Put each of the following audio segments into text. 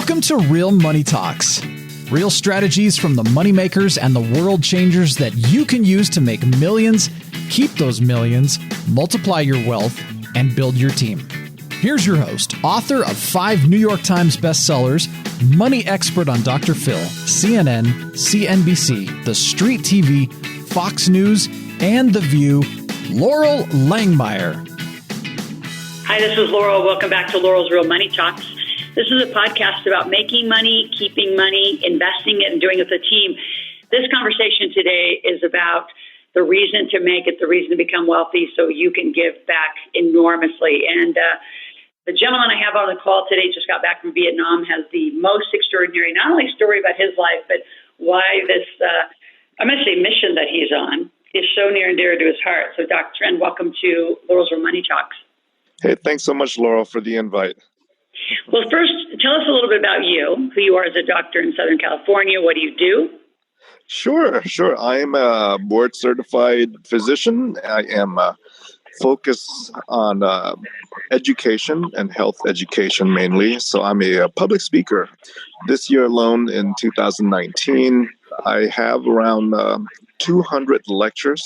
Welcome to Real Money Talks. Real strategies from the moneymakers and the world changers that you can use to make millions, keep those millions, multiply your wealth, and build your team. Here's your host, author of 5 New York Times bestsellers, money expert on Dr. Phil, CNN, CNBC, The Street TV, Fox News, and The View, Laurel Langmeyer. Hi, this is Laurel. Welcome back to Laurel's Real Money Talks. This is a podcast about making money, keeping money, investing it, and doing it with a team. This conversation today is about the reason to make it, the reason to become wealthy so you can give back enormously. And the gentleman I have on the call today just got back from Vietnam, has the most extraordinary, not only story about his life, but why this, I'm going to say mission that he's on is so near and dear to his heart. So Dr. Trinh, welcome to Laurel's Real Money Talks. Hey, thanks so much, Laurel, for the invite. Well, first, tell us a little bit about you, who you are as a doctor in Southern California. What do you do? Sure. I am a board-certified physician. I am focused on education and health education mainly. So I'm a public speaker. This year alone, in 2019, I have around 200 lectures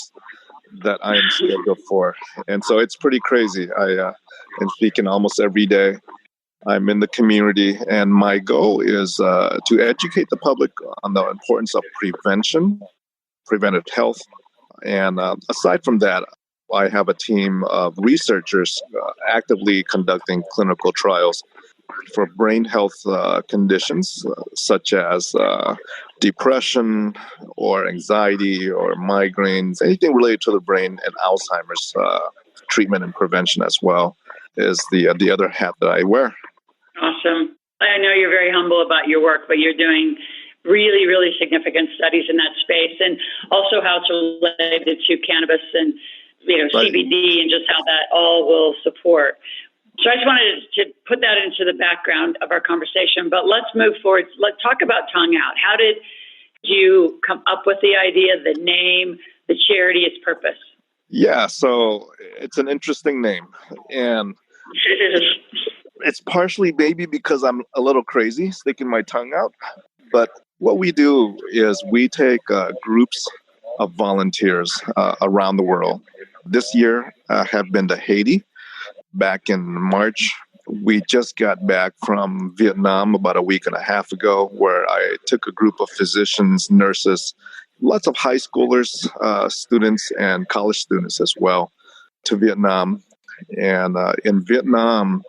that I am scheduled for. And so it's pretty crazy. I am speaking almost every day. I'm in the community, and my goal is to educate the public on the importance of preventive health. And aside from that, I have a team of researchers actively conducting clinical trials for brain health conditions such as depression or anxiety or migraines, anything related to the brain, and Alzheimer's treatment and prevention as well is the other hat that I wear. Awesome. I know you're very humble about your work, but you're doing really, really significant studies in that space, and also how it's related to cannabis and right. CBD, and just how that all will support. So I just wanted to put that into the background of our conversation, but let's move forward. Let's talk about TongueOut. How did you come up with the idea, the name, the charity, its purpose? Yeah, so it's an interesting name, and it's partially maybe because I'm a little crazy, sticking my tongue out. But what we do is we take groups of volunteers around the world. This year have been to Haiti. Back in March, we just got back from Vietnam about a week and a half ago, where I took a group of physicians, nurses, lots of high schoolers, students, and college students as well to Vietnam. And in Vietnam,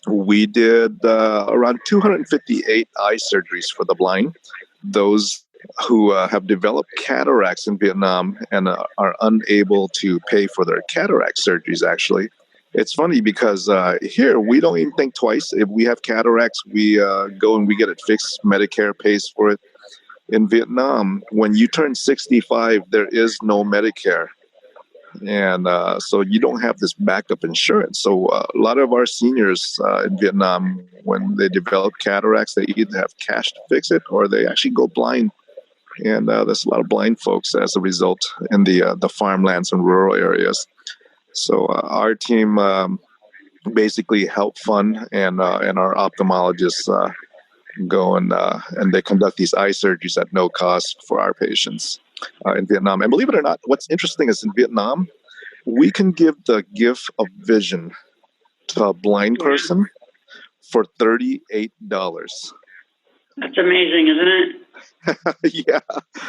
we did around 258 eye surgeries for the blind. Those who have developed cataracts in Vietnam and are unable to pay for their cataract surgeries, actually. It's funny because here we don't even think twice. If we have cataracts, we go and we get it fixed. Medicare pays for it. In Vietnam, when you turn 65, there is no Medicare. And so you don't have this backup insurance. So a lot of our seniors in Vietnam, when they develop cataracts, they either have cash to fix it or they actually go blind. And there's a lot of blind folks as a result in the farmlands and rural areas. So our team basically help fund, and our ophthalmologists go and they conduct these eye surgeries at no cost for our patients in Vietnam. And believe it or not, what's interesting is in Vietnam, we can give the gift of vision to a blind person for $38. That's amazing, isn't it? Yeah.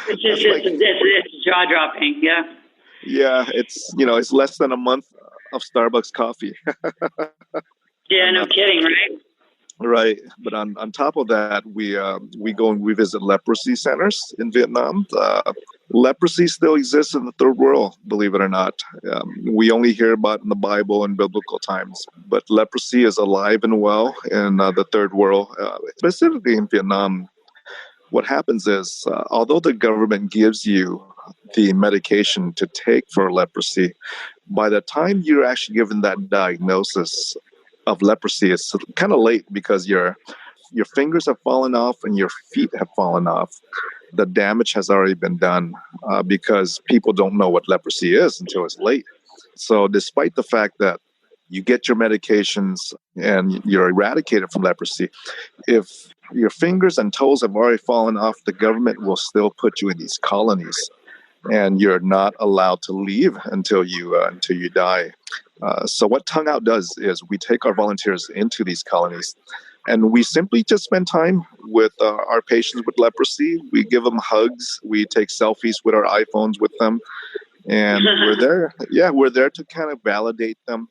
It's jaw-dropping, yeah. Yeah, it's less than a month of Starbucks coffee. Yeah, no kidding, right? Right, but on top of that, we go and we visit leprosy centers in Vietnam. Leprosy still exists in the third world, believe it or not. We only hear about it in the Bible and biblical times, but leprosy is alive and well in the third world, specifically in Vietnam. What happens is, although the government gives you the medication to take for leprosy, by the time you're actually given that diagnosis of leprosy, it's kind of late because your fingers have fallen off and your feet have fallen off. The damage has already been done because people don't know what leprosy is until it's late. So despite the fact that you get your medications, and you're eradicated from leprosy. If your fingers and toes have already fallen off, the government will still put you in these colonies, and you're not allowed to leave until you die. So what TongueOut does is we take our volunteers into these colonies, and we simply just spend time with our patients with leprosy. We give them hugs. We take selfies with our iPhones with them, and we're there. Yeah, we're there to kind of validate them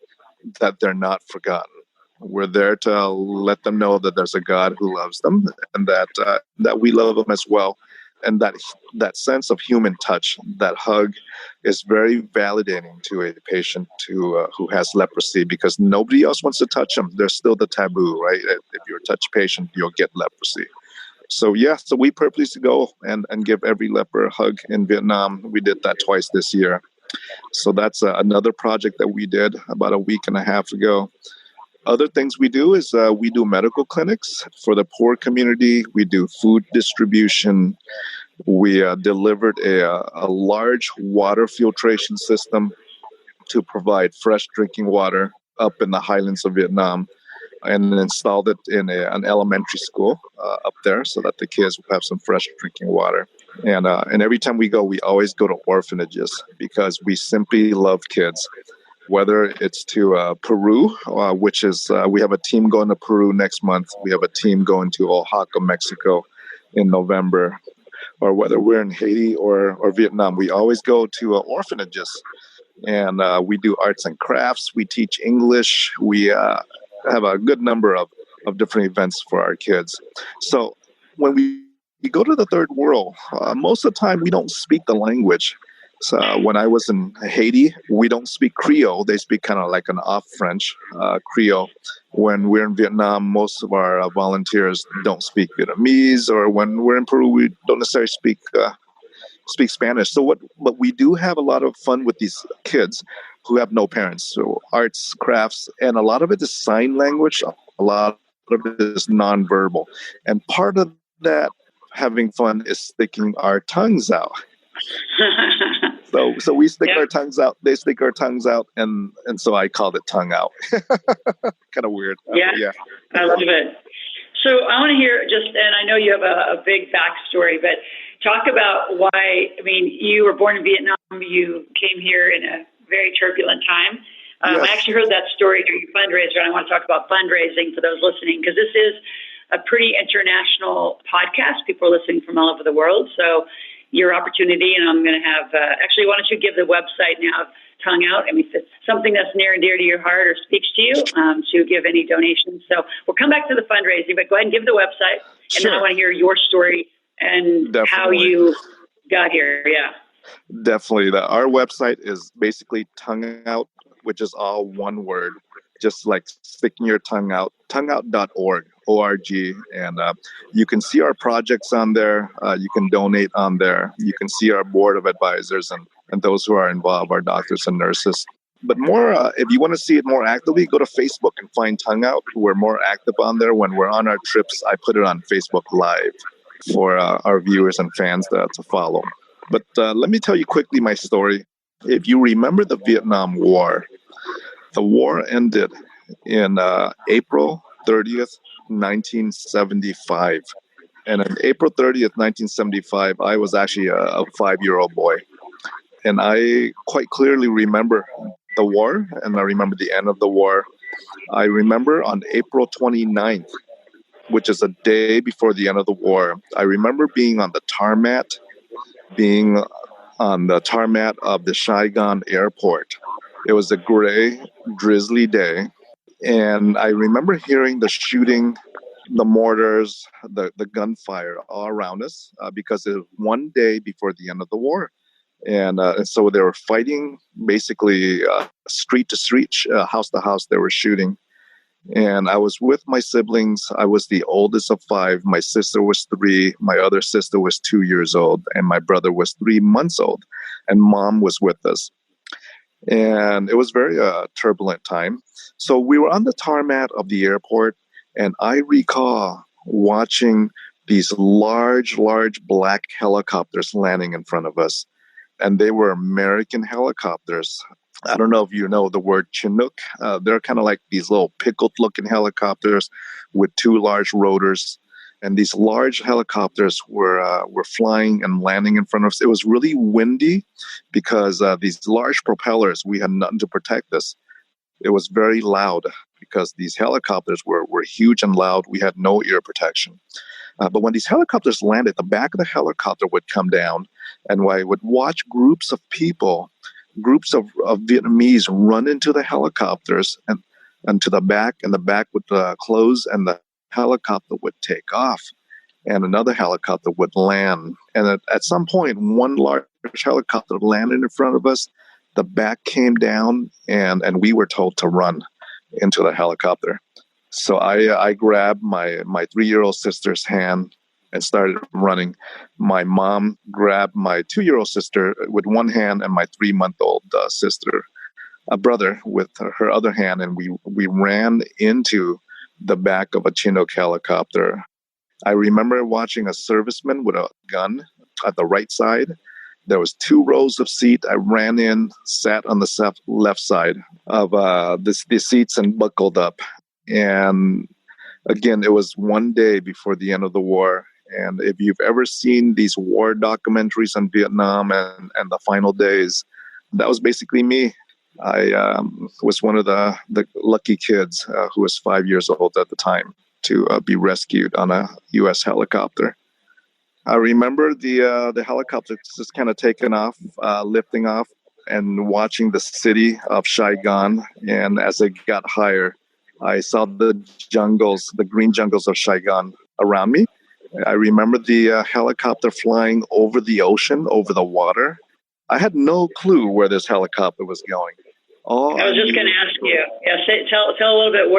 that they're not forgotten. We're there to let them know that there's a God who loves them, and that we love them as well. And that sense of human touch, that hug, is very validating to a patient who has leprosy, because nobody else wants to touch them. There's still the taboo, right? If you're a touch patient, you'll get leprosy. So we purposely go and give every leper a hug in Vietnam. We did that twice this year. So that's another project that we did about a week and a half ago. Other things we do is we do medical clinics for the poor community. We do food distribution. We delivered a large water filtration system to provide fresh drinking water up in the highlands of Vietnam, and installed it in an elementary school up there so that the kids will have some fresh drinking water. And every time we go, we always go to orphanages because we simply love kids. Whether it's to Peru, which is, we have a team going to Peru next month. We have a team going to Oaxaca, Mexico in November. Or whether we're in Haiti or Vietnam, we always go to orphanages. And we do arts and crafts. We teach English. We have a good number of different events for our kids. So when we go to the third world, most of the time we don't speak the language. So when I was in Haiti, we don't speak Creole. They speak kind of like an off French Creole. When we're in Vietnam, most of our volunteers don't speak Vietnamese, or when we're in Peru, we don't necessarily speak Spanish. But we do have a lot of fun with these kids who have no parents. So arts, crafts, and a lot of it is sign language. A lot of it is nonverbal. And part of that having fun is sticking our tongues out. So we stick our tongues out, they stick our tongues out, and so I called it TongueOut. Kind of weird. Yeah, I love it. So I want to hear and I know you have a big backstory, but talk about why. I mean, you were born in Vietnam. You came here in a very turbulent time. Yes. I actually heard that story through your fundraiser, and I want to talk about fundraising for those listening, because this is a pretty international podcast. People are listening from all over the world. So your opportunity, and I'm going to have, actually, why don't you give the website now of TongueOut? I mean, if it's something that's near and dear to your heart or speaks to you, to give any donations. So we'll come back to the fundraising, but go ahead and give the website, and then I want to hear your story and how you got here. Yeah. Definitely. Our website is basically TongueOut, which is all one word, just like sticking your tongue out, TongueOut.org. O-R-G, and you can see our projects on there. You can donate on there. You can see our board of advisors and those who are involved, our doctors and nurses. But more, if you want to see it more actively, go to Facebook and find TongueOut. We're more active on there. When we're on our trips, I put it on Facebook Live for our viewers and fans to follow. But let me tell you quickly my story. If you remember the Vietnam War, the war ended in April 30th, 1975. And on April 30th, 1975, I was actually a 5-year-old boy. And I quite clearly remember the war, and I remember the end of the war. I remember on April 29th, which is a day before the end of the war, I remember being on the tarmac of the Saigon airport. It was a gray, drizzly day. And I remember hearing the shooting, the mortars, the gunfire all around us because it was one day before the end of the war. And so they were fighting basically street to street, house to house, they were shooting. And I was with my siblings. I was the oldest of 5. My sister was 3. My other sister was 2 years old. And my brother was 3 months old. And Mom was with us. And it was very turbulent time. So we were on the tarmac of the airport, and I recall watching these large black helicopters landing in front of us. and they were American helicopters. I don't know if you know the word Chinook. They're kind of like these little pickled-looking helicopters with two large rotors. And these large helicopters were flying and landing in front of us. It was really windy because these large propellers, we had nothing to protect us. It was very loud because these helicopters were huge and loud. We had no ear protection. But when these helicopters landed, the back of the helicopter would come down, and I would watch groups of people, groups of Vietnamese run into the helicopters and to the back, and the back would close, and the helicopter would take off, and another helicopter would land. And at some point, one large helicopter landed in front of us. The back came down, and we were told to run into the helicopter. So I grabbed my 3-year-old sister's hand and started running. My mom grabbed my 2-year-old sister with one hand and my 3-month-old brother with her other hand, and we ran into the back of a Chinook helicopter. I remember watching a serviceman with a gun at the right side. There was 2 rows of seats. I ran in, sat on the left side of the seats and buckled up. And again, it was one day before the end of the war. And if you've ever seen these war documentaries on Vietnam and the final days, that was basically me. I was one of the lucky kids who was 5 years old at the time to be rescued on a U.S. helicopter. I remember the helicopter just kind of taking off, lifting off, and watching the city of Saigon. And as it got higher, I saw the jungles, the green jungles of Saigon around me. I remember the helicopter flying over the ocean, over the water. I had no clue where this helicopter was going. I was just going to ask you. Yeah, tell a little bit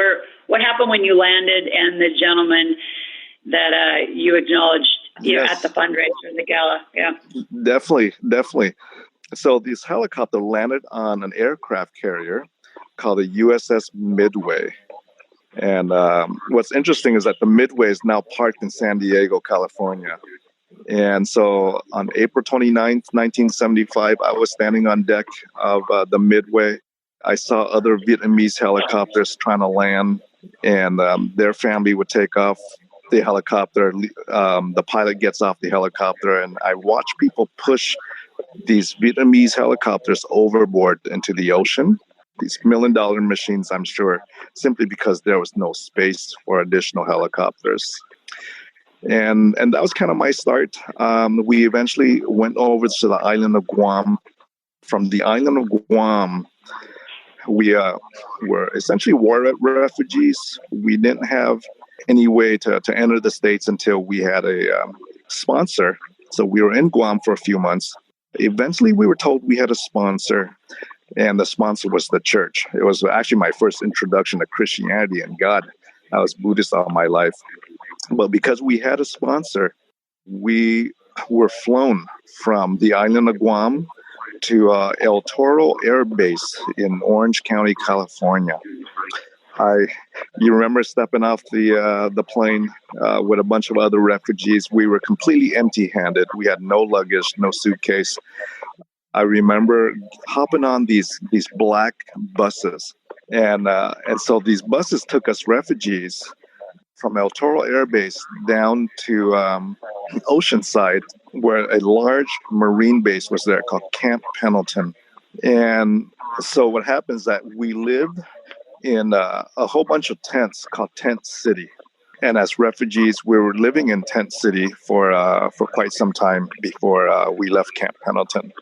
what happened when you landed and the gentleman that you acknowledged at the fundraiser, the gala. Yeah, definitely. So this helicopter landed on an aircraft carrier called the USS Midway. And what's interesting is that the Midway is now parked in San Diego, California. And so on April 29th, 1975, I was standing on deck of the Midway. I saw other Vietnamese helicopters trying to land, and their family would take off the helicopter. The pilot gets off the helicopter, and I watch people push these Vietnamese helicopters overboard into the ocean. These $1 million machines, I'm sure, simply because there was no space for additional helicopters. And that was kind of my start. We eventually went over to the island of Guam. From the island of Guam, we were essentially war refugees. We didn't have any way to enter the States until we had a sponsor. So we were in Guam for a few months. Eventually, we were told we had a sponsor, and the sponsor was the church. It was actually my first introduction to Christianity and God. I was Buddhist all my life. But because we had a sponsor, we were flown from the island of Guam to El Toro Air Base in Orange County, California. You remember stepping off the plane with a bunch of other refugees. We were completely empty-handed. We had no luggage, no suitcase. I remember hopping on these black buses, and so these buses took us refugees from El Toro Air Base down to Oceanside, where a large Marine base was there called Camp Pendleton. And so what happens is that we lived in a whole bunch of tents called Tent City. And as refugees, we were living in Tent City for quite some time before we left Camp Pendleton.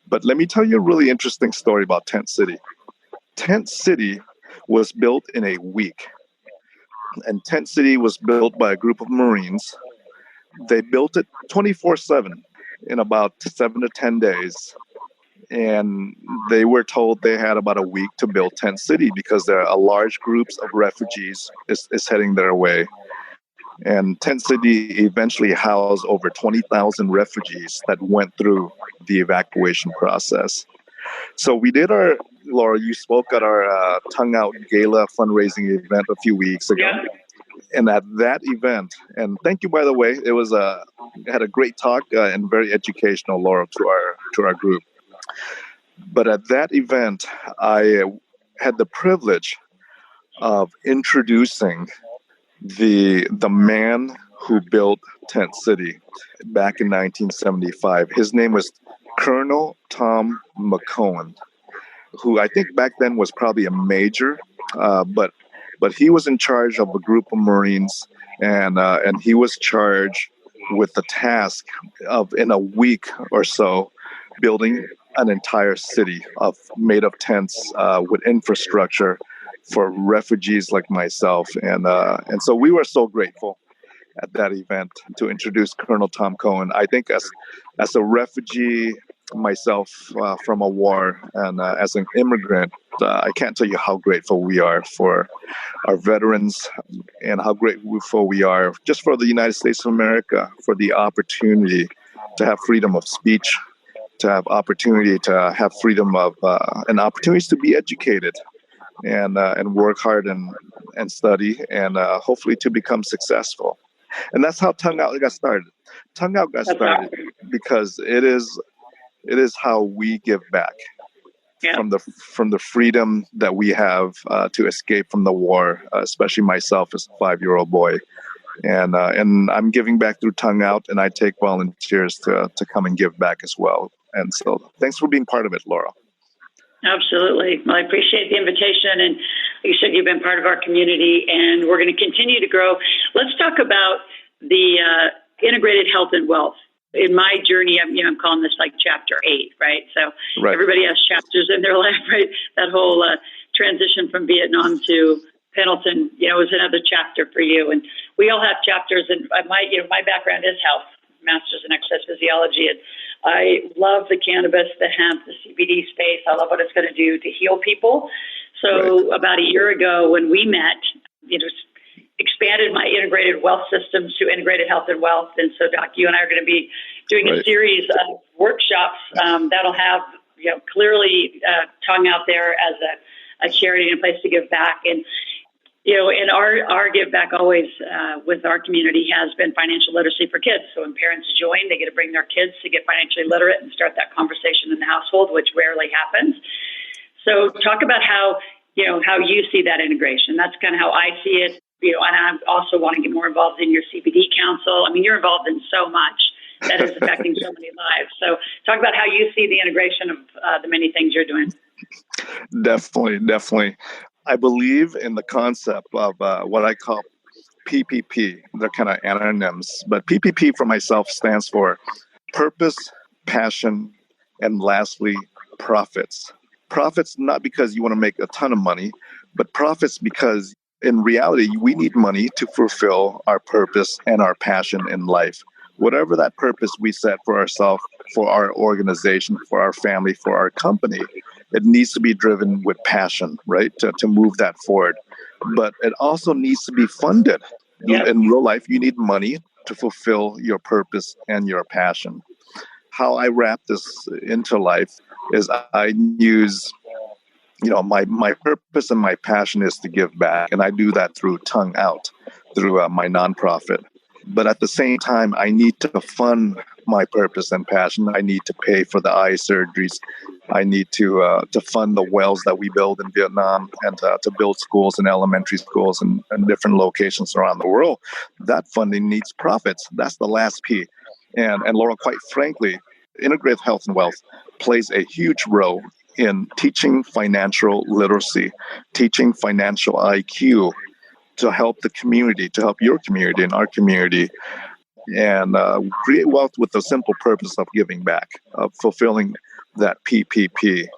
But let me tell you a really interesting story about Tent City. Tent City was built in a week. And Tent City was built by a group of Marines. They built it 24/7 in about 7 to 10 days. And they were told they had about a week to build Tent City because there are large groups of refugees is heading their way. And Tent City eventually housed over 20,000 refugees that went through the evacuation process. So we did Laura, you spoke at our TongueOut Gala fundraising event a few weeks ago. Yeah. And at that event, and thank you, by the way, had a great talk and very educational, Laura, to our group. But at that event, I had the privilege of introducing the man who built Tent City back in 1975. His name was Colonel Tom McCohen, who I think back then was probably a major, but he was in charge of a group of Marines, and he was charged with the task of, in a week or so, building an entire city made of tents with infrastructure for refugees like myself, and so we were so grateful at that event to introduce Colonel Tom Cohen. I think as a refugee myself from a war, and as an immigrant, I can't tell you how grateful we are for our veterans, and how grateful we are just for the United States of America, for the opportunity to have freedom of speech, to have opportunity to have freedom of and opportunities to be educated, and work hard and study, and hopefully to become successful. And that's how TongueOut got started. TongueOut got started because it is how we give back from the freedom that we have to escape from the war, especially myself as a 5-year-old boy. And I'm giving back through TongueOut, and I take volunteers to come and give back as well. And so thanks for being part of it, Laura. Absolutely. Well, I appreciate the invitation. And like you said, you've been part of our community, and we're going to continue to grow. Let's talk about the integrated health and wealth. In my journey, I'm calling this like chapter 8, right? So Everybody has chapters in their life, right? That whole transition from Vietnam to Pendleton, was another chapter for you. And we all have chapters. And my background is health, master's in exercise physiology. And I love the cannabis, the hemp, the CBD space. I love what it's going to do to heal people. So about a year ago when we met, expanded my integrated wealth systems to integrated health and wealth. And so, Doc, you and I are going to be doing a series of workshops that'll have, clearly TongueOut there as a charity and a place to give back. And, and our give back always with our community has been financial literacy for kids. So when parents join, they get to bring their kids to get financially literate and start that conversation in the household, which rarely happens. So talk about how you see that integration. That's kind of how I see it. And I also want to get more involved in your CBD council. I mean, you're involved in so much that is affecting so many lives. So talk about how you see the integration of the many things you're doing. Definitely. I believe in the concept of what I call PPP. They're kind of acronyms, but PPP for myself stands for purpose, passion, and lastly, profits. Profits not because you want to make a ton of money, but profits because in reality, we need money to fulfill our purpose and our passion in life. Whatever that purpose we set for ourselves, for our organization, for our family, for our company, it needs to be driven with passion, right? To move that forward. But it also needs to be funded. Yeah. In real life, you need money to fulfill your purpose and your passion. How I wrap this into life is I use, my purpose and my passion is to give back. And I do that through TongueOut, through my nonprofit. But at the same time, I need to fund my purpose and passion. I need to pay for the eye surgeries. I need to fund the wells that we build in Vietnam, and to build schools and elementary schools in different locations around the world. That funding needs profits. That's the last P. And Laura, quite frankly, integrated health and wealth plays a huge role in teaching financial literacy, teaching financial IQ, to help the community, to help your community and our community, and create wealth with the simple purpose of giving back, of fulfilling that PPP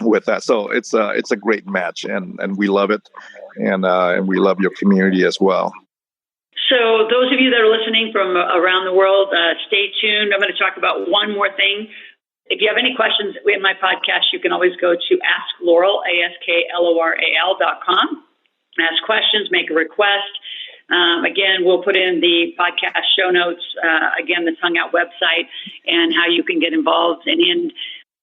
with that. So it's a great match, and we love it, and we love your community as well. So those of you that are listening from around the world, stay tuned. I'm going to talk about one more thing. If you have any questions in my podcast, you can always go to AskLoral, AskLoral.com. Ask questions, make a request. Again, we'll put in the podcast show notes, again, the TongueOut website, and how you can get involved. And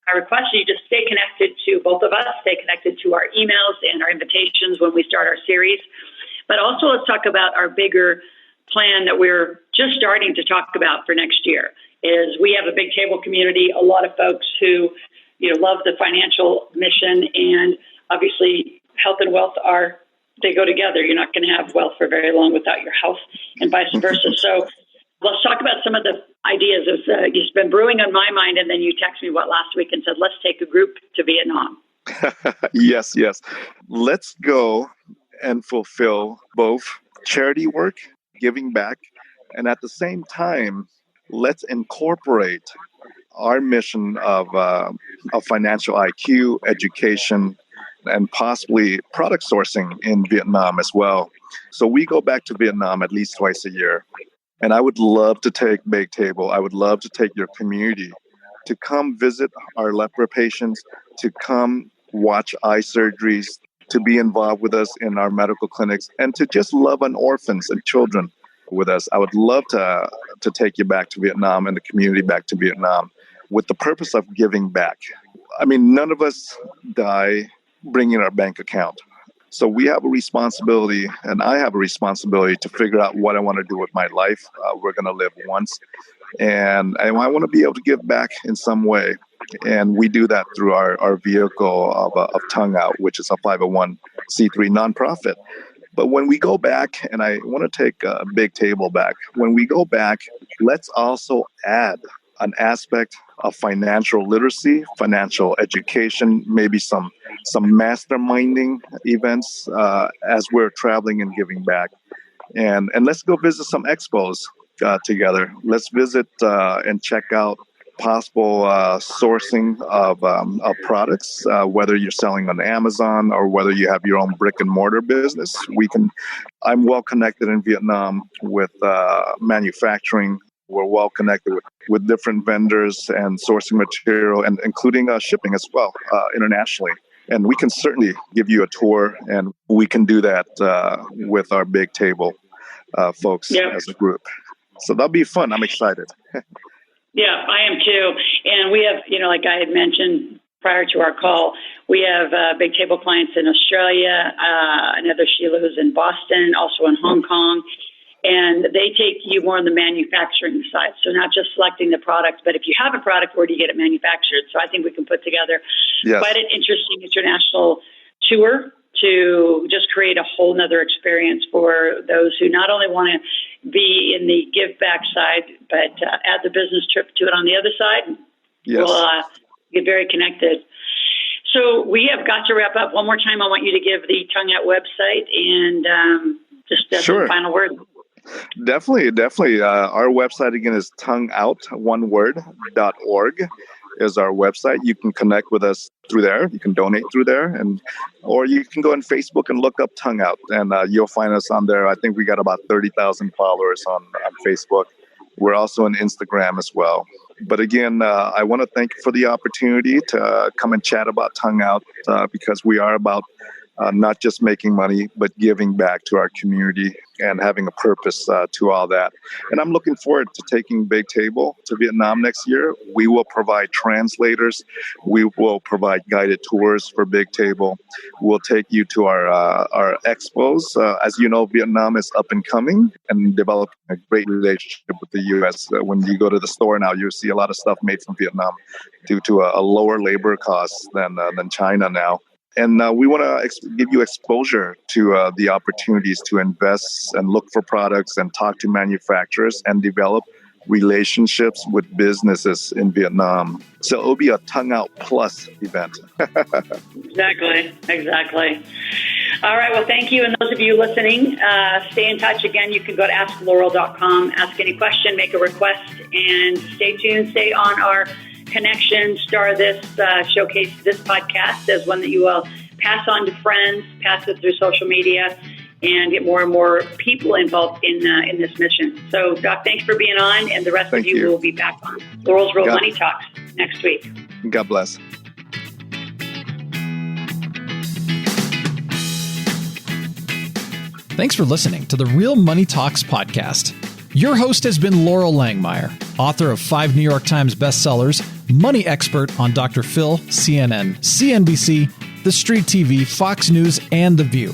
I request you just stay connected to both of us, stay connected to our emails and our invitations when we start our series. But also let's talk about our bigger plan that we're just starting to talk about for next year. Is we have a big table community, a lot of folks who, love the financial mission, and obviously health and wealth they go together. You're not going to have wealth for very long without your health, and vice versa. So let's talk about some of the ideas. It's been brewing on my mind, and then you texted me last week and said, let's take a group to Vietnam. Yes. Let's go and fulfill both charity work, giving back, and at the same time, let's incorporate our mission of financial IQ, education, and possibly product sourcing in Vietnam as well. So we go back to Vietnam at least twice a year. And I would love to take Big Table. I would love to take your community to come visit our leper patients, to come watch eye surgeries, to be involved with us in our medical clinics, and to just love on orphans and children with us. I would love to take you back to Vietnam and the community back to Vietnam with the purpose of giving back. I mean, none of us die bringing our bank account. So we have a responsibility, and I have a responsibility to figure out what I want to do with my life. We're going to live once, and I want to be able to give back in some way. And we do that through our vehicle of TongueOut, which is a 501c3 nonprofit. But when we go back, and I want to take a Big Table back, when we go back, let's also add an aspect of financial literacy, financial education, maybe some masterminding events as we're traveling and giving back. And let's go visit some expos together. Let's visit and check out possible sourcing of products, whether you're selling on Amazon or whether you have your own brick and mortar business. I'm well connected in Vietnam with manufacturing. We're well connected with different vendors and sourcing material, and including shipping as well internationally. And we can certainly give you a tour, and we can do that with our Big Table folks as a group. So that'll be fun. I'm excited. Yeah, I am too. And we have, like I had mentioned prior to our call, we have Big Table clients in Australia, another Sheila who's in Boston, also in Hong Kong. And they take you more on the manufacturing side. So not just selecting the product, but if you have a product, where do you get it manufactured? So I think we can put together quite an interesting international tour to just create a whole nother experience for those who not only want to be in the give back side, but add the business trip to it on the other side. Yes. We'll get very connected. So we have got to wrap up. One more time, I want you to give the TongueOut website and just the final word. Definitely. Our website again is TongueOut.org is our website. You can connect with us through there. You can donate through there, or you can go on Facebook and look up TongueOut, and you'll find us on there. I think we got about 30,000 followers on Facebook. We're also on Instagram as well. But again, I want to thank you for the opportunity to come and chat about TongueOut because we are about not just making money, but giving back to our community and having a purpose to all that. And I'm looking forward to taking Big Table to Vietnam next year. We will provide translators. We will provide guided tours for Big Table. We'll take you to our expos. As you know, Vietnam is up and coming and developing a great relationship with the U.S. When you go to the store now, you see a lot of stuff made from Vietnam due to a lower labor cost than China now. And we want to give you exposure to the opportunities to invest and look for products and talk to manufacturers and develop relationships with businesses in Vietnam. So it'll be a TongueOut Plus event. Exactly. All right. Well, thank you. And those of you listening, stay in touch. Again, you can go to asklaurel.com, ask any question, make a request, and stay tuned. Stay on our connection, star this, showcase this podcast as one that you will pass on to friends, pass it through social media, and get more and more people involved in this mission. So, Doc, thanks for being on, and the rest of you will be back on Laurel's Real Money Talks next week. God bless. Thanks for listening to the Real Money Talks podcast. Your host has been Laurel Langmeyer, author of 5 New York Times bestsellers, money expert on Dr. Phil, CNN, CNBC, The Street TV, Fox News, and The View.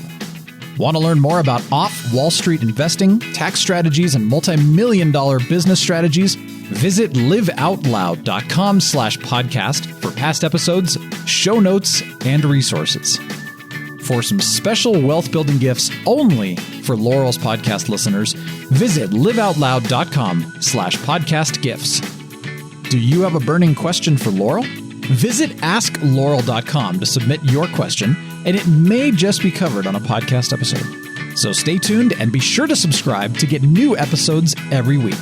Want to learn more about off-Wall Street investing, tax strategies, and multi-million-dollar business strategies? Visit liveoutloud.com/podcast for past episodes, show notes, and resources. For some special wealth-building gifts only for Laurel's podcast listeners, visit liveoutloud.com/podcast gifts. Do you have a burning question for Laurel? Visit asklaurel.com to submit your question, and it may just be covered on a podcast episode. So stay tuned and be sure to subscribe to get new episodes every week.